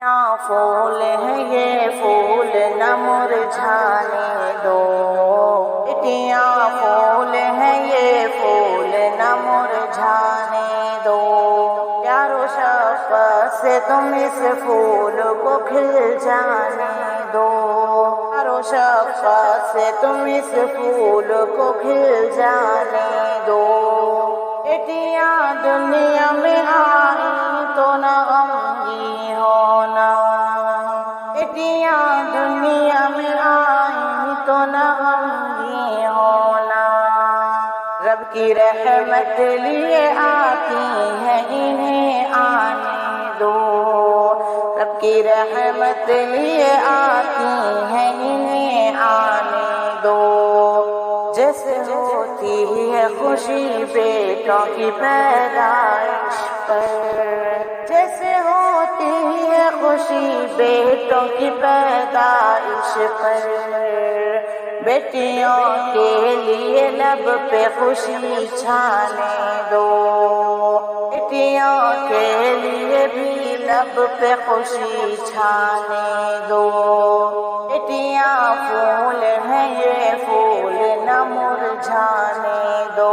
کیا پھول ہے یہ پھول نہ مرجھانے دو، کیا پھول ہے یہ پھول نہ مرجھانے دو، پیارو شفقت سے تم اس پھول کو کھل جانے دو، پیارو شفقت سے تم اس پھول کو کھل جانے دو، بیٹیاں دنیا میں آئی تو نہ غمگین ہونا، بیٹیاں دنیا میں آئی تو نہ غمگین ہونا، رب کی رحمت لیے آتی ہے انہیں آنے دو، رب کی رحمت لیے آتی ہے انہیں آنے دو، جیسے ہوتی ہے خوشی بیٹوں کی پیدائش پر، جیسے ہوتی ہے خوشی بیٹوں کی پیدائش پر، بیٹیوں کے لیے لب پہ خوشی چھانے دو، بیٹیوں کے لیے بھی لب پہ خوشی چھانے دو، بیٹیاں پھول ہیں یہ پھول نہ مرجھانے دو،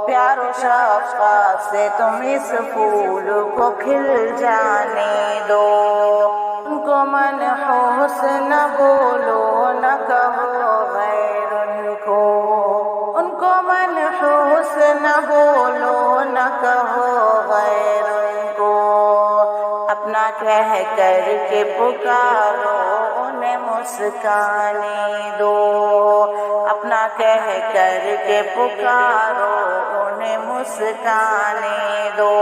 پیارو شفقت سے تم اس پھول کو کھل جانے دو، ان کو منحوس نہ بولو نہ کہو غیر ان کو منحوس نہ بولو نہ کہو غیر ان کو، اپنا کہہ کر کے پکارو انہیں مسکانے دو، اپنا کہہ کر کے پکارو انہیں مسکانے دو،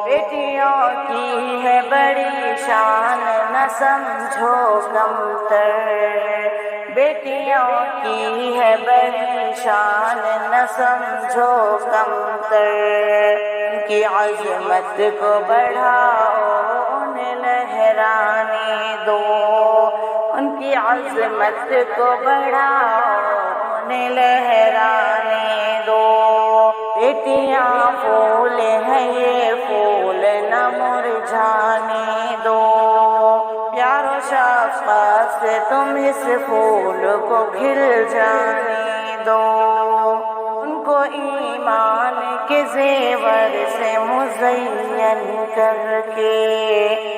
بیٹیوں کی ہے بڑی شان نہ سمجھو کمتر، بیٹیوں کی ہے بڑی شان نہ سمجھو کمتر، ان کی عظمت کو بڑھاؤ انہیں لہرانے دو، ان کی عظمت کو بڑھاؤ انہیں لہرانے دو، بیٹیاں پھول ہیں یہ پھول نہ مرجھانے دو، پیارو شفقت سے تم اس پھول کو کھل جانے دو، ان کو ایمان کے زیور سے مزین کر کے،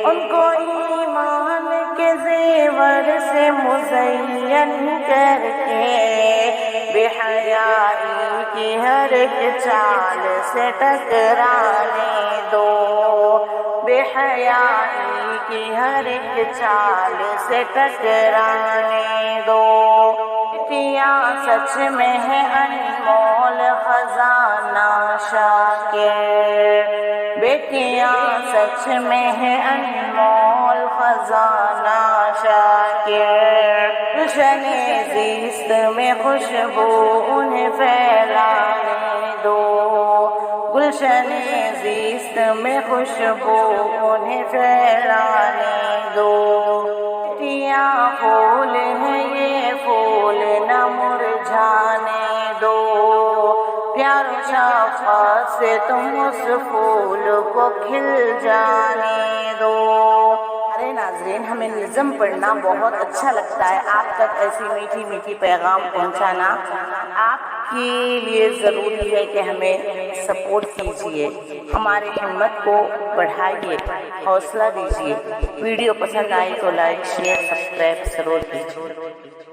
ان کو ایمان کے زیور سے مزین کر کے، بے حیائی کی ہر ایک چال سے ٹکرانے دو، بے حیائی کی ہر ایک چال سے ٹکرانے دو، بیٹیاں سچ میں ہے انمول خزانہ شاکر، بیٹیاں سچ میں ہے انمول خزانہ شاکر، گلشن زیست میں خوشبو انہیں پھیلانے دو، گلشن زیست میں خوشبو انہیں پھیلانے دو، بیٹیاں پھول ہیں یہ پھول نہ مرجھانے دو، پیارو شفقت سے تم اس پھول کو کھل جانے دو۔ ارے ناظرین، ہمیں نظم پڑھنا بہت اچھا لگتا ہے، آپ تک ایسی میٹھی میٹھی پیغام پہنچانا آپ کے لیے ضروری ہے کہ ہمیں سپورٹ کیجیے، ہماری ہمت کو بڑھائیے، حوصلہ دیجیے، ویڈیو پسند آئی تو لائک شیئر سبسکرائب ضرور کیجیے۔